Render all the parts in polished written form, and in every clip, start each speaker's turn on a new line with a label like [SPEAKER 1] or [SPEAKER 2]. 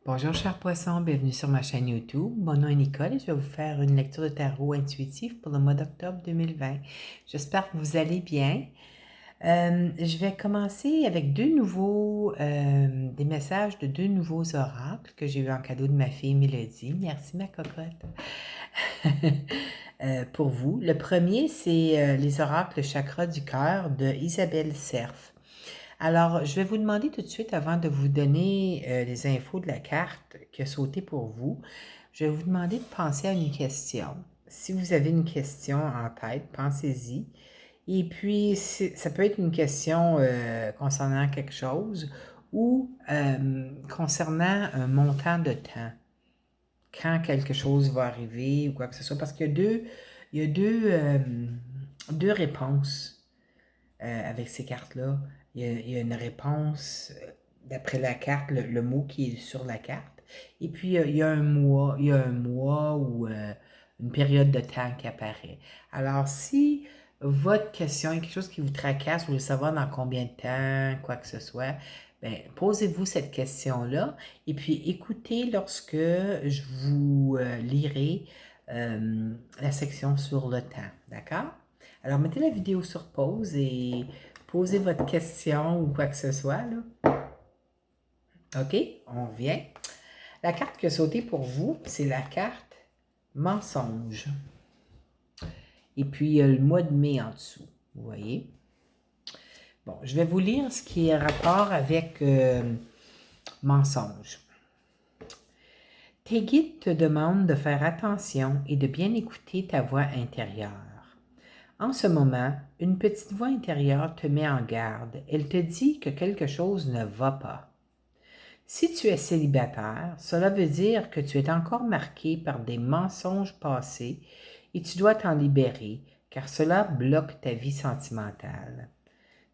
[SPEAKER 1] Bonjour chers poissons, bienvenue sur ma chaîne YouTube. Mon nom est Nicole et je vais vous faire une lecture de tarot intuitive pour le mois d'octobre 2020. J'espère que vous allez bien. Je vais commencer avec des messages de deux nouveaux oracles que j'ai eu en cadeau de ma fille Mélodie. Merci ma cocotte. Pour vous. Le premier, c'est les oracles chakra du cœur de Isabelle Cerf. Alors, je vais vous demander tout de suite, avant de vous donner les infos de la carte qui a sauté pour vous, je vais vous demander de penser à une question. Si vous avez une question en tête, pensez-y. Et puis, ça peut être une question concernant quelque chose ou concernant un montant de temps. Quand quelque chose va arriver ou quoi que ce soit. Parce qu'il y a deux réponses avec ces cartes-là. Il y a une réponse d'après la carte, le mot qui est sur la carte. Et puis, il y a il y a un mois ou une période de temps qui apparaît. Alors, si votre question est quelque chose qui vous tracasse, vous voulez savoir dans combien de temps, quoi que ce soit, ben, posez-vous cette question-là et puis écoutez lorsque je vous lirai la section sur le temps. D'accord? Alors, mettez la vidéo sur pause et posez votre question ou quoi que ce soit, là. OK? On revient. La carte qui a sauté pour vous, c'est la carte mensonge. Et puis, il y a le mois de mai en dessous. Vous voyez? Bon, je vais vous lire ce qui est rapport avec mensonge. Tes guides te demandent de faire attention et de bien écouter ta voix intérieure. En ce moment, une petite voix intérieure te met en garde. Elle te dit que quelque chose ne va pas. Si tu es célibataire, cela veut dire que tu es encore marqué par des mensonges passés et tu dois t'en libérer, car cela bloque ta vie sentimentale.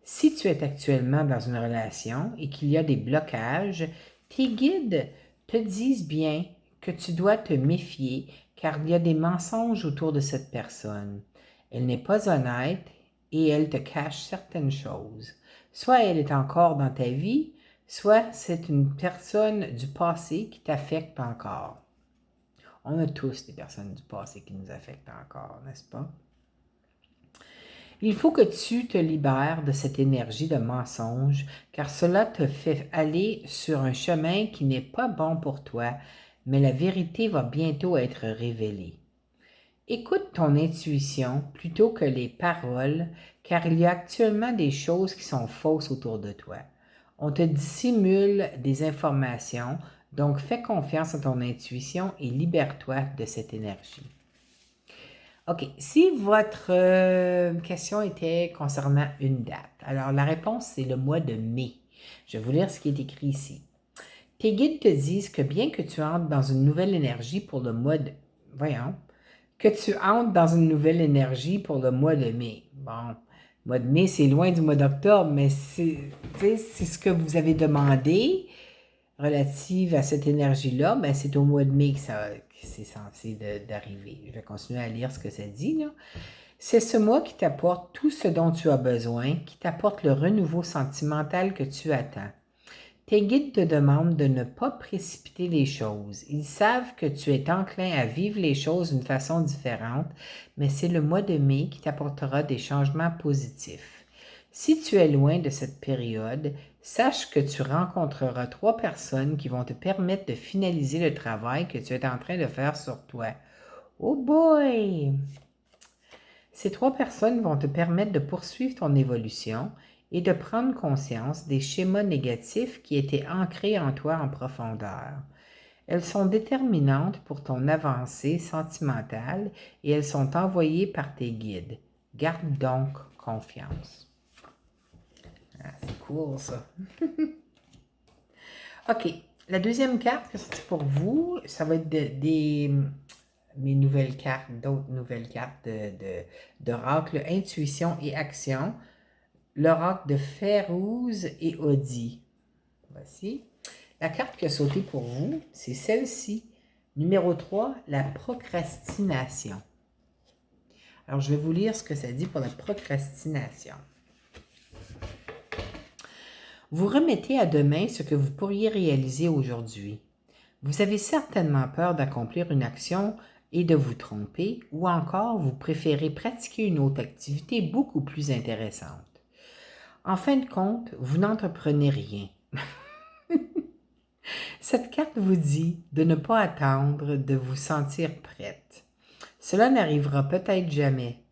[SPEAKER 1] Si tu es actuellement dans une relation et qu'il y a des blocages, tes guides te disent bien que tu dois te méfier, car il y a des mensonges autour de cette personne. Elle n'est pas honnête et elle te cache certaines choses. Soit elle est encore dans ta vie, soit c'est une personne du passé qui t'affecte encore. On a tous des personnes du passé qui nous affectent encore, n'est-ce pas? Il faut que tu te libères de cette énergie de mensonge, car cela te fait aller sur un chemin qui n'est pas bon pour toi, mais la vérité va bientôt être révélée. Écoute ton intuition plutôt que les paroles, car il y a actuellement des choses qui sont fausses autour de toi. On te dissimule des informations, donc fais confiance à ton intuition et libère-toi de cette énergie. OK. Si votre question était concernant une date, alors la réponse, c'est le mois de mai. Je vais vous lire ce qui est écrit ici. Tes guides te disent que bien que tu entres dans une nouvelle énergie pour le mois de... Voyons. Que tu entres dans une nouvelle énergie pour le mois de mai. Bon, le mois de mai, c'est loin du mois d'octobre, mais c'est ce que vous avez demandé relative à cette énergie-là, ben c'est au mois de mai que c'est censé d'arriver. Je vais continuer à lire ce que ça dit, là. C'est ce mois qui t'apporte tout ce dont tu as besoin, qui t'apporte le renouveau sentimental que tu attends. Tes guides te demandent de ne pas précipiter les choses. Ils savent que tu es enclin à vivre les choses d'une façon différente, mais c'est le mois de mai qui t'apportera des changements positifs. Si tu es loin de cette période, sache que tu rencontreras 3 personnes qui vont te permettre de finaliser le travail que tu es en train de faire sur toi. Oh boy! Ces 3 personnes vont te permettre de poursuivre ton évolution et de prendre conscience des schémas négatifs qui étaient ancrés en toi en profondeur. Elles sont déterminantes pour ton avancée sentimentale et elles sont envoyées par tes guides. Garde donc confiance. Ah, c'est cool ça. OK. La deuxième carte que c'est pour vous, ça va être mes nouvelles cartes, d'autres nouvelles cartes d'oracle, intuition et action. L'oracle de Férouz et Audi. Voici. La carte qui a sauté pour vous, c'est celle-ci. Numéro 3, la procrastination. Alors, je vais vous lire ce que ça dit pour la procrastination. Vous remettez à demain ce que vous pourriez réaliser aujourd'hui. Vous avez certainement peur d'accomplir une action et de vous tromper, ou encore vous préférez pratiquer une autre activité beaucoup plus intéressante. En fin de compte, vous n'entreprenez rien. Cette carte vous dit de ne pas attendre de vous sentir prête. Cela n'arrivera peut-être jamais.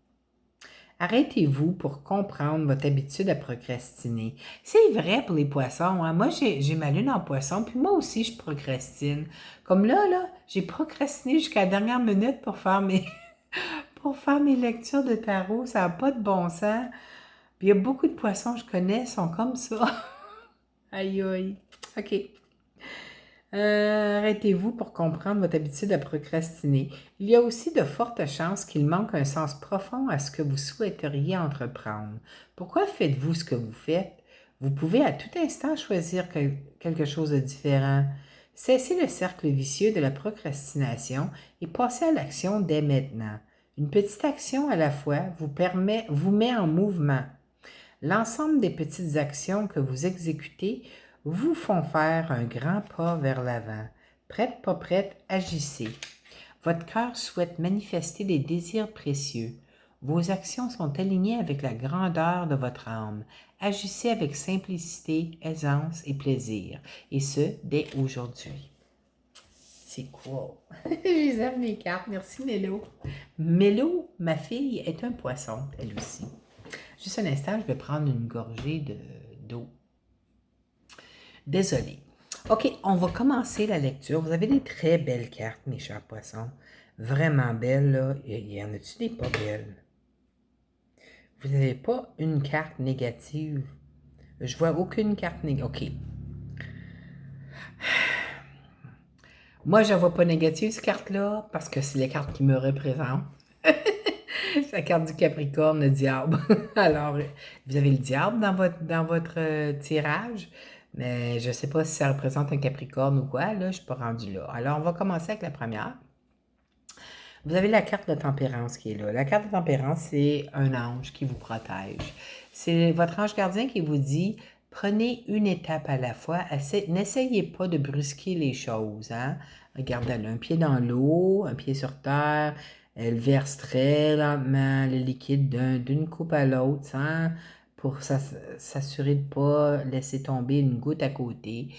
[SPEAKER 1] Arrêtez-vous pour comprendre votre habitude à procrastiner. C'est vrai pour les poissons, hein? Moi, j'ai ma lune en poisson, puis moi aussi, je procrastine. Comme là, j'ai procrastiné jusqu'à la dernière minute pour faire pour faire mes lectures de tarot. Ça n'a pas de bon sens. Puis il y a beaucoup de poissons que je connais, sont comme ça. Aïe, aïe. OK. Arrêtez-vous pour comprendre votre habitude à procrastiner. Il y a aussi de fortes chances qu'il manque un sens profond à ce que vous souhaiteriez entreprendre. Pourquoi faites-vous ce que vous faites? Vous pouvez à tout instant choisir quelque chose de différent. Cessez le cercle vicieux de la procrastination et passez à l'action dès maintenant. Une petite action à la fois vous met en mouvement. L'ensemble des petites actions que vous exécutez vous font faire un grand pas vers l'avant. Prête, pas prête, agissez. Votre cœur souhaite manifester des désirs précieux. Vos actions sont alignées avec la grandeur de votre âme. Agissez avec simplicité, aisance et plaisir, et ce, dès aujourd'hui. C'est cool. Je les aime mes cartes. Merci Mélo. Mélo, ma fille, est un poisson, elle aussi. Juste un instant, je vais prendre une gorgée d'eau. Désolée. OK, on va commencer la lecture. Vous avez des très belles cartes, mes chers poissons. Vraiment belles, là. Il y en a-tu des pas belles? Vous n'avez pas une carte négative? Je vois aucune carte négative. OK. Moi, je ne vois pas négative, cette carte-là, parce que c'est les cartes qui me représentent. C'est la carte du Capricorne, le diable. Alors, vous avez le diable dans votre tirage, mais je ne sais pas si ça représente un Capricorne ou quoi, là, je ne suis pas rendue là. Alors, on va commencer avec la première. Vous avez la carte de tempérance qui est là. La carte de tempérance, c'est un ange qui vous protège. C'est votre ange gardien qui vous dit, prenez une étape à la fois. N'essayez pas de brusquer les choses. Hein? Regardez, elle a un pied dans l'eau, un pied sur terre. Elle verse très lentement le liquide d'une coupe à l'autre pour s'assurer de ne pas laisser tomber une goutte à côté.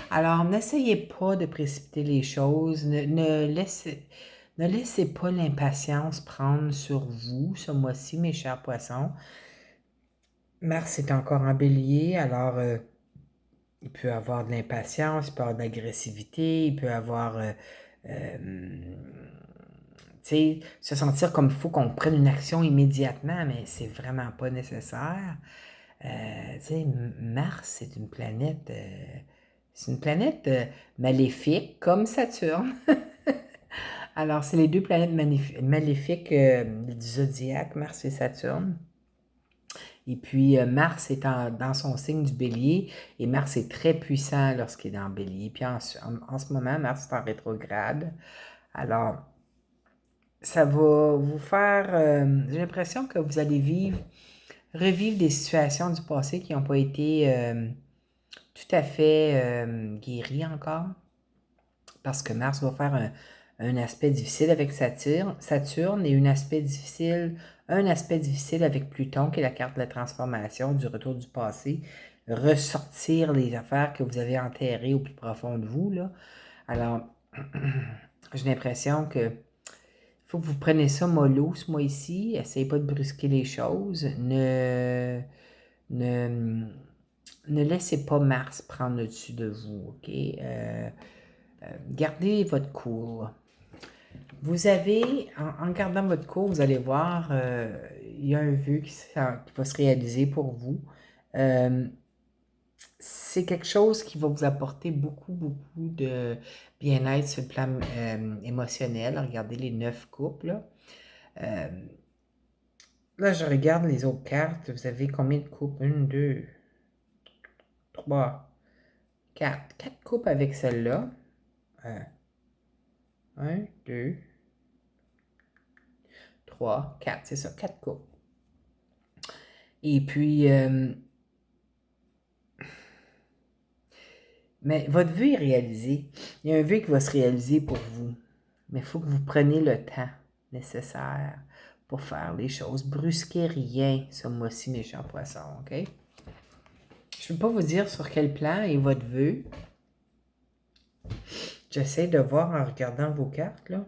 [SPEAKER 1] Alors, n'essayez pas de précipiter les choses. Ne laissez pas l'impatience prendre sur vous ce mois-ci, mes chers poissons. Mars est encore en bélier, alors il peut avoir de l'impatience, il peut avoir de l'agressivité, il peut avoir, se sentir comme il faut qu'on prenne une action immédiatement, mais c'est vraiment pas nécessaire. Mars, c'est une planète maléfique comme Saturne. Alors, c'est les deux planètes maléfiques du zodiaque, Mars et Saturne. Et puis, Mars est dans son signe du bélier, et Mars est très puissant lorsqu'il est dans le bélier. Puis en ce moment, Mars est en rétrograde. Alors, ça va vous faire... j'ai l'impression que vous allez revivre des situations du passé qui n'ont pas été tout à fait guéries encore. Parce que Mars va faire un aspect difficile avec Saturne et un aspect difficile avec Pluton, qui est la carte de la transformation, du retour du passé, ressortir les affaires que vous avez enterrées au plus profond de vous, là. Alors, j'ai l'impression que faut que vous preniez ça mollo ce mois-ci, essayez pas de brusquer les choses, ne, ne laissez pas Mars prendre le dessus de vous, OK? Gardez votre cool. Vous avez, en gardant votre cours, vous allez voir, il y a un vœu qui va se réaliser pour vous. C'est quelque chose qui va vous apporter beaucoup, beaucoup de bien-être sur le plan émotionnel. Regardez les 9 coupes, là. Là, je regarde les autres cartes. Vous avez combien de coupes? 1, 2, 3, 4. 4 coupes avec celle-là. 1, 2, 3, 4. C'est ça, 4 coupes. Et puis, Mais votre vœu est réalisé. Il y a un vœu qui va se réaliser pour vous. Mais il faut que vous preniez le temps nécessaire pour faire les choses. Brusquez rien ce mois-ci, méchant poisson, OK? Je ne peux pas vous dire sur quel plan est votre vœu. J'essaie de voir en regardant vos cartes, là.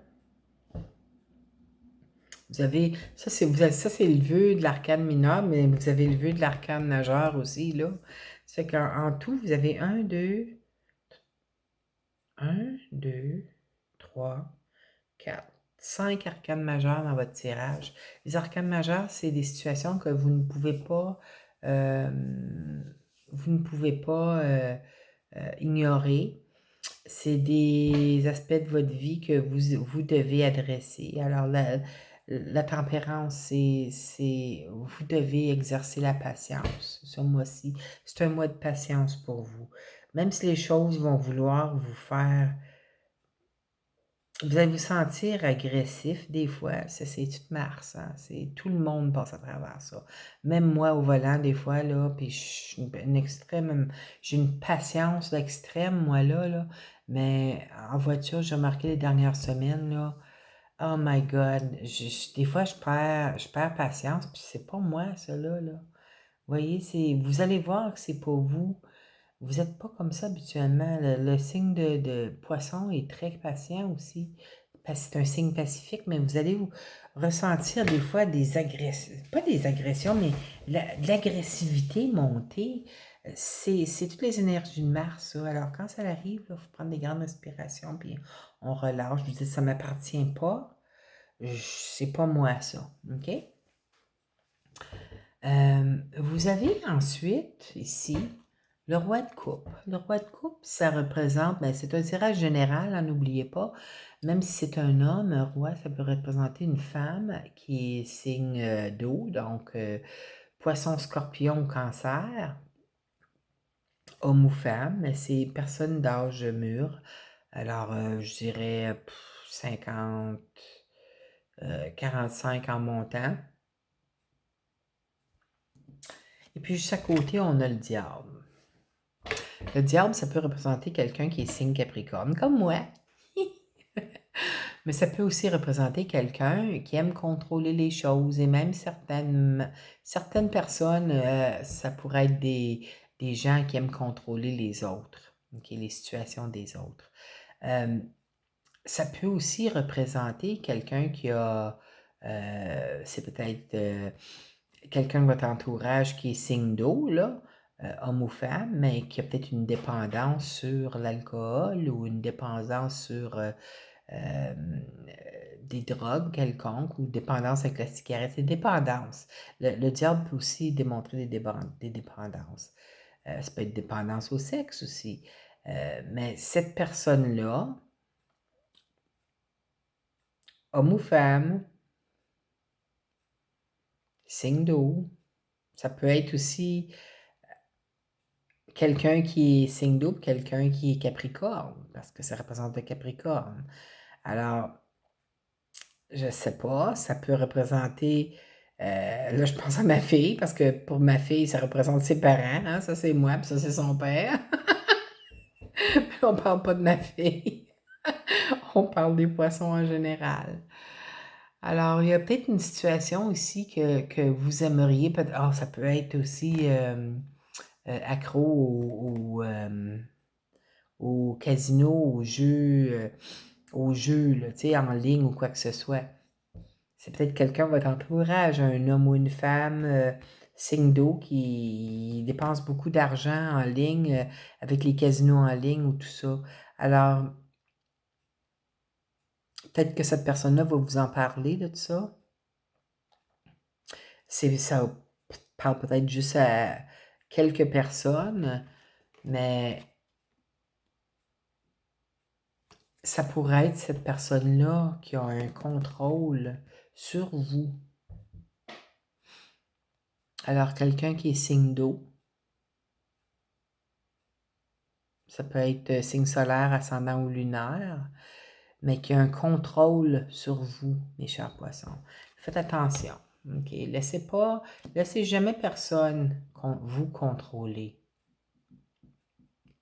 [SPEAKER 1] Vous avez, ça c'est le vœu de l'arcane mineur, mais vous avez le vœu de l'arcane majeur aussi, là. Ça fait qu'en tout, vous avez 1, 2, 3, 4, 5 arcanes majeures dans votre tirage. Les arcanes majeures, c'est des situations que euh, vous ne pouvez pas ignorer. C'est des aspects de votre vie que vous devez adresser. Alors, la tempérance, vous devez exercer la patience ce mois-ci. C'est un mois de patience pour vous. Même si les choses vont vouloir vous faire... Vous allez vous sentir agressif des fois, ça c'est toute mars, hein? Tout le monde passe à travers ça. Même moi au volant des fois, là, puis je suis une extrême, j'ai une patience extrême, moi là, mais en voiture, j'ai remarqué les dernières semaines, là, oh my God, des fois je perds patience, puis c'est pas moi ça là. Vous voyez, vous allez voir que c'est pas vous. Vous n'êtes pas comme ça habituellement. Le signe de poisson est très patient aussi. C'est un signe pacifique, mais vous allez vous ressentir des fois des agressions, pas des agressions, mais de l'agressivité montée. C'est toutes les énergies de Mars, ça. Alors, quand ça arrive, il faut prendre des grandes respirations, puis on relâche. Je vous dis, ça ne m'appartient pas. C'est pas moi, ça. OK? Vous avez ensuite, ici, le roi de coupe. Le roi de coupe, ça représente, c'est un tirage général, n'oubliez pas. Même si c'est un homme, un roi, ça peut représenter une femme qui est signe d'eau, donc poisson, scorpion, cancer, homme ou femme, mais c'est personne d'âge mûr. Alors, je dirais 50, 45 en montant. Et puis, juste à côté, on a le diable. Le diable, ça peut représenter quelqu'un qui est signe Capricorne, comme moi. Mais ça peut aussi représenter quelqu'un qui aime contrôler les choses et même certaines personnes, ça pourrait être des gens qui aiment contrôler les autres, ok, les situations des autres. Ça peut aussi représenter quelqu'un qui a, c'est peut-être quelqu'un de votre entourage qui est signe d'eau, là, homme ou femme, mais qui a peut-être une dépendance sur l'alcool ou une dépendance sur euh, des drogues quelconques ou dépendance avec la cigarette. C'est dépendance. Le diable peut aussi démontrer des dépendances. Ça peut être dépendance au sexe aussi. Mais cette personne-là, homme ou femme, signe d'eau, ça peut être aussi quelqu'un qui est signe d'eau, quelqu'un qui est Capricorne, parce que ça représente le Capricorne. Alors, je sais pas, ça peut représenter, là je pense à ma fille, parce que pour ma fille, ça représente ses parents, hein, ça c'est moi, puis ça c'est son père. On parle pas de ma fille, on parle des poissons en général. Alors, il y a peut-être une situation ici que vous aimeriez, peut-être, ça peut être aussi accro au casino, aux jeux là, tu sais, en ligne ou quoi que ce soit. C'est peut-être quelqu'un de votre entourage, un homme ou une femme, signe d'eau qui dépense beaucoup d'argent en ligne, avec les casinos en ligne ou tout ça. Alors, peut-être que cette personne-là va vous en parler de tout ça. Ça parle peut-être juste à quelques personnes, mais ça pourrait être cette personne-là qui a un contrôle sur vous. Alors, quelqu'un qui est signe d'eau, ça peut être signe solaire, ascendant ou lunaire, mais qui a un contrôle sur vous, mes chers poissons. Faites attention. OK? Laissez jamais personne vous contrôler.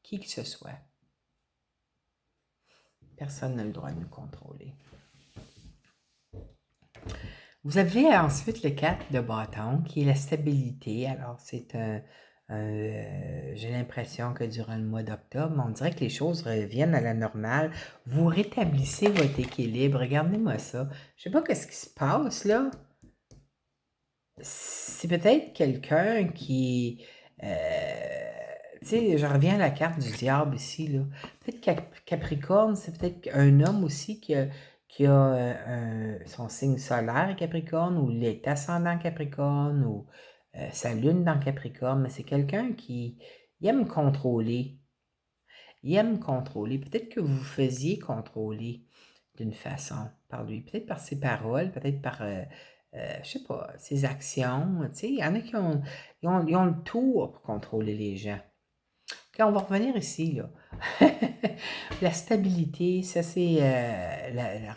[SPEAKER 1] qui que ce soit. Personne n'a le droit de nous contrôler. Vous avez ensuite le 4 de bâton, qui est la stabilité. Alors, c'est j'ai l'impression que durant le mois d'octobre, on dirait que les choses reviennent à la normale. Vous rétablissez votre équilibre. Regardez-moi ça. Je ne sais pas qu'est-ce qui se passe, là. C'est peut-être quelqu'un qui... tu sais, je reviens à la carte du diable ici, là. Peut-être Capricorne, c'est peut-être un homme aussi qui a son signe solaire Capricorne, ou il est ascendant Capricorne, ou sa lune dans Capricorne, mais c'est quelqu'un qui il aime contrôler. Il aime contrôler. Peut-être que vous vous faisiez contrôler d'une façon par lui. Peut-être par ses paroles, peut-être par, je sais pas, ses actions. Tu sais, il y en a qui ont le tour pour contrôler les gens. OK, on va revenir ici, là. La stabilité, ça c'est,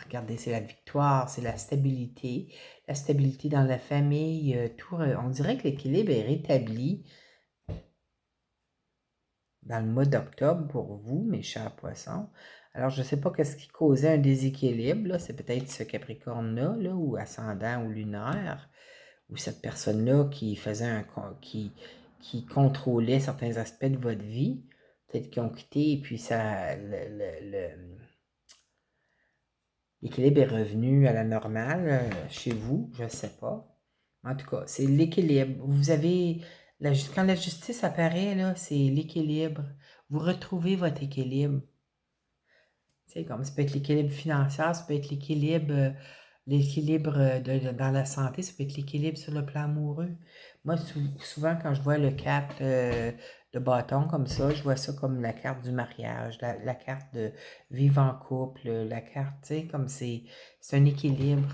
[SPEAKER 1] regardez, c'est la victoire, c'est la stabilité. La stabilité dans la famille, on dirait que l'équilibre est rétabli dans le mois d'octobre pour vous, mes chers poissons. Alors, je ne sais pas qu'est-ce qui causait un déséquilibre, là. C'est peut-être ce Capricorne-là, là, ou ascendant ou lunaire, ou cette personne-là qui faisait qui contrôlait certains aspects de votre vie. Peut-être qu'ils ont quitté et puis ça, l'équilibre est revenu à la normale chez vous, je ne sais pas. En tout cas, c'est l'équilibre. Vous avez, quand la justice apparaît, là, c'est l'équilibre. Vous retrouvez votre équilibre. Tu sais, comme ça peut être l'équilibre financier, ça peut être l'équilibre dans la santé, ça peut être l'équilibre sur le plan amoureux. Moi, souvent, quand je vois le 4 de bâton comme ça, je vois ça comme la carte du mariage, la carte de vivre en couple, la carte, tu sais, comme c'est un équilibre.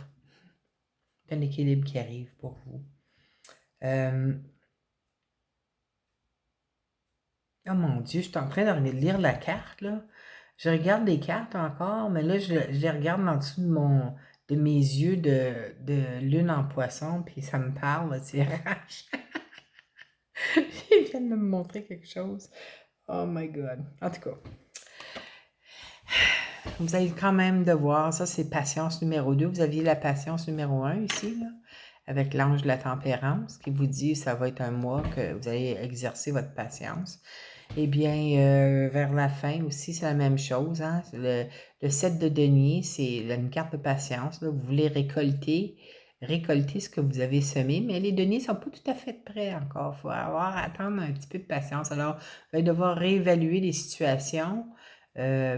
[SPEAKER 1] C'est un équilibre qui arrive pour vous. Oh mon Dieu, je suis en train de lire la carte, là. Je regarde les cartes encore, mais là, je les regarde en dessous de mes yeux de lune en poisson, puis ça me parle, c'est rage. Ils viennent de me montrer quelque chose. Oh my God. En tout cas, vous allez quand même devoir, ça c'est patience numéro 2. Vous aviez la patience numéro 1 ici, là, avec l'ange de la tempérance, qui vous dit que ça va être un mois que vous allez exercer votre patience. Eh bien, vers la fin aussi, c'est la même chose. Hein? Le 7 de denier, c'est une carte de patience. Là. Vous voulez récolter ce que vous avez semé, mais les deniers ne sont pas tout à fait prêts encore. Il faut attendre un petit peu de patience. Alors, vous allez devoir réévaluer les situations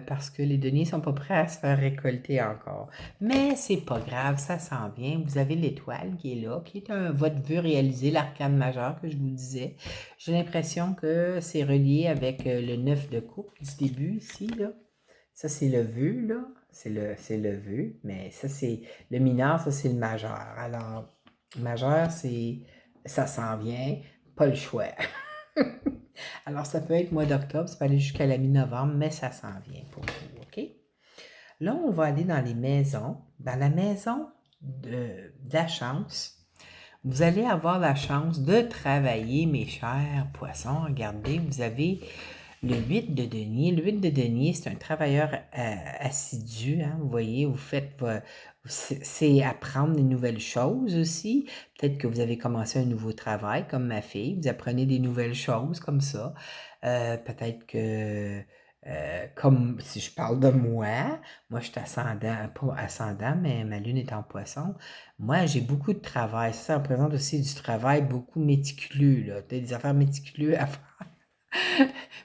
[SPEAKER 1] parce que les deniers ne sont pas prêts à se faire récolter encore. Mais c'est pas grave, ça s'en vient. Vous avez l'étoile qui est là, qui est votre vœu réalisé, l'arcane majeur que je vous disais. J'ai l'impression que c'est relié avec le 9 de coupe du début ici, là. Ça, c'est le vœu, là. C'est le vœu, mais ça, c'est le mineur, ça, c'est le majeur. Alors, majeur, ça s'en vient, pas le choix. Alors, ça peut être mois d'octobre, ça peut aller jusqu'à la mi-novembre, mais ça s'en vient pour vous, OK? Là, on va aller dans les maisons. Dans la maison de la chance, vous allez avoir la chance de travailler, mes chers poissons. Regardez, vous avez le 8 de denier. Le 8 de denier, c'est un travailleur assidu. Hein? Vous voyez, c'est apprendre des nouvelles choses aussi. Peut-être que vous avez commencé un nouveau travail, comme ma fille. Vous apprenez des nouvelles choses comme ça. Peut-être que, comme si je parle de moi je suis ascendant, pas ascendant, mais ma lune est en poisson. Moi, j'ai beaucoup de travail. Ça représente aussi du travail beaucoup méticuleux, là. Des affaires méticuleuses à faire.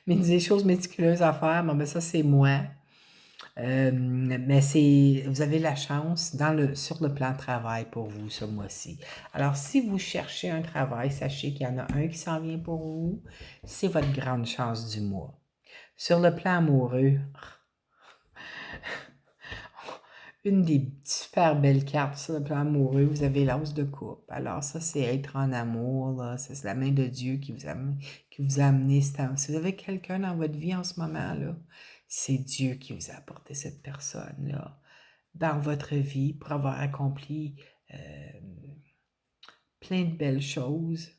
[SPEAKER 1] Mais des choses méticuleuses à faire, bon, ben ça, c'est moi. Mais vous avez la chance sur le plan de travail pour vous ce mois-ci. Alors, si vous cherchez un travail, sachez qu'il y en a un qui s'en vient pour vous. C'est votre grande chance du mois. Sur le plan amoureux, une des super belles cartes sur le plan amoureux, vous avez l'as de coupe. Alors ça, c'est être en amour, là. C'est la main de Dieu qui vous a amené ce temps. Si vous avez quelqu'un dans votre vie en ce moment, là, c'est Dieu qui vous a apporté cette personne-là dans votre vie pour avoir accompli plein de belles choses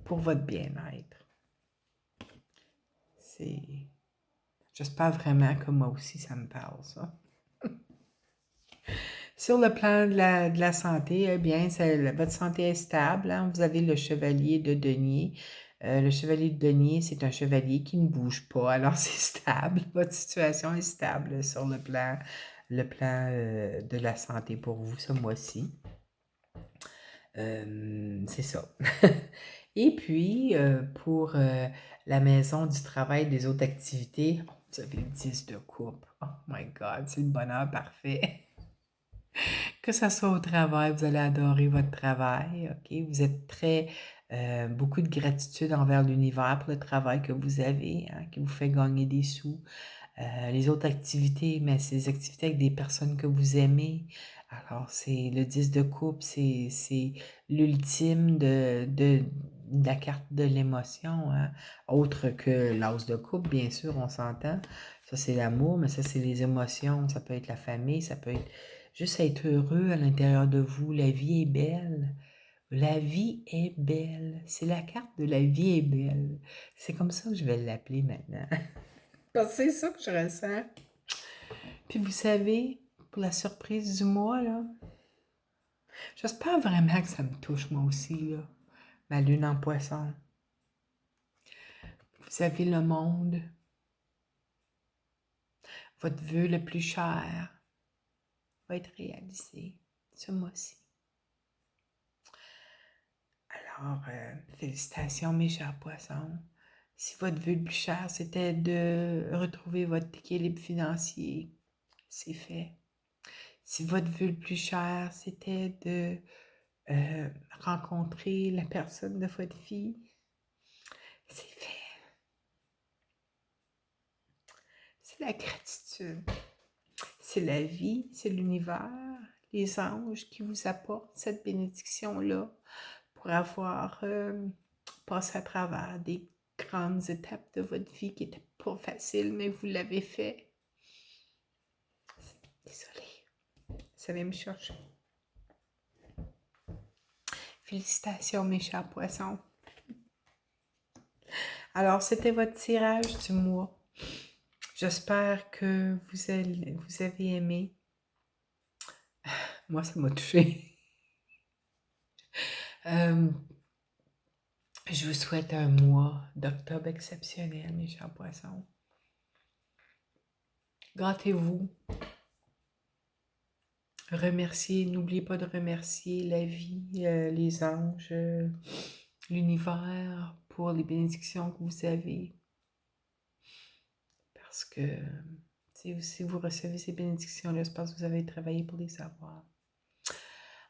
[SPEAKER 1] pour votre bien-être. C'est J'espère vraiment que moi aussi, ça me parle, ça. Sur le plan de la santé, eh bien, votre santé est stable, hein. Vous avez le chevalier de denier. Le chevalier de denier, c'est un chevalier qui ne bouge pas, alors c'est stable. Votre situation est stable sur le plan de la santé pour vous ce mois-ci. C'est ça. Et puis, pour la maison, du travail, des autres activités, oh, vous avez le 10 de coupe. Oh my God, c'est le bonheur parfait. Que ça soit au travail, vous allez adorer votre travail, OK? Vous êtes très, beaucoup de gratitude envers l'univers pour le travail que vous avez, hein, qui vous fait gagner des sous. Les autres activités, mais c'est des activités avec des personnes que vous aimez. Alors, c'est le 10 de coupe, c'est l'ultime de la carte de l'émotion, hein. Autre que l'as de coupe, bien sûr, on s'entend. Ça, c'est l'amour, mais ça, c'est les émotions. Ça peut être la famille, ça peut être juste être heureux à l'intérieur de vous. La vie est belle. La vie est belle. C'est la carte de la vie est belle. C'est comme ça que je vais l'appeler maintenant. Parce que c'est ça que je ressens. Puis vous savez, pour la surprise du mois, là, j'espère vraiment que ça me touche moi aussi, là. Ma lune en poisson. Vous avez le monde. Votre vœu le plus cher va être réalisé ce mois-ci. Alors, félicitations mes chers poissons. Si votre vœu le plus cher, c'était de retrouver votre équilibre financier, c'est fait. Si votre vœu le plus cher, c'était de rencontrer la personne de votre vie, c'est fait. C'est la gratitude. C'est la vie, c'est l'univers, les anges qui vous apportent cette bénédiction-là pour avoir passé à travers des grandes étapes de votre vie qui n'étaient pas faciles, mais vous l'avez fait. Désolée, ça vient me chercher. Félicitations mes chers poissons. Alors, c'était votre tirage du mois. J'espère que vous avez aimé. Moi, ça m'a touchée. Je vous souhaite un mois d'octobre exceptionnel, mes chers poissons. Gâtez-vous. Remerciez, n'oubliez pas de remercier la vie, les anges, l'univers pour les bénédictions que vous avez. Parce que si vous recevez ces bénédictions-là, c'est parce que vous avez travaillé pour les avoir.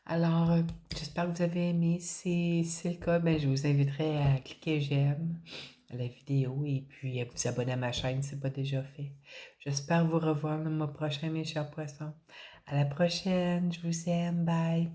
[SPEAKER 1] Alors, j'espère que vous avez aimé. Si c'est le cas, ben, je vous inviterai à cliquer j'aime à la vidéo et puis à vous abonner à ma chaîne si ce n'est pas déjà fait. J'espère vous revoir le mois prochain, mes chers poissons. À la prochaine, je vous aime, bye!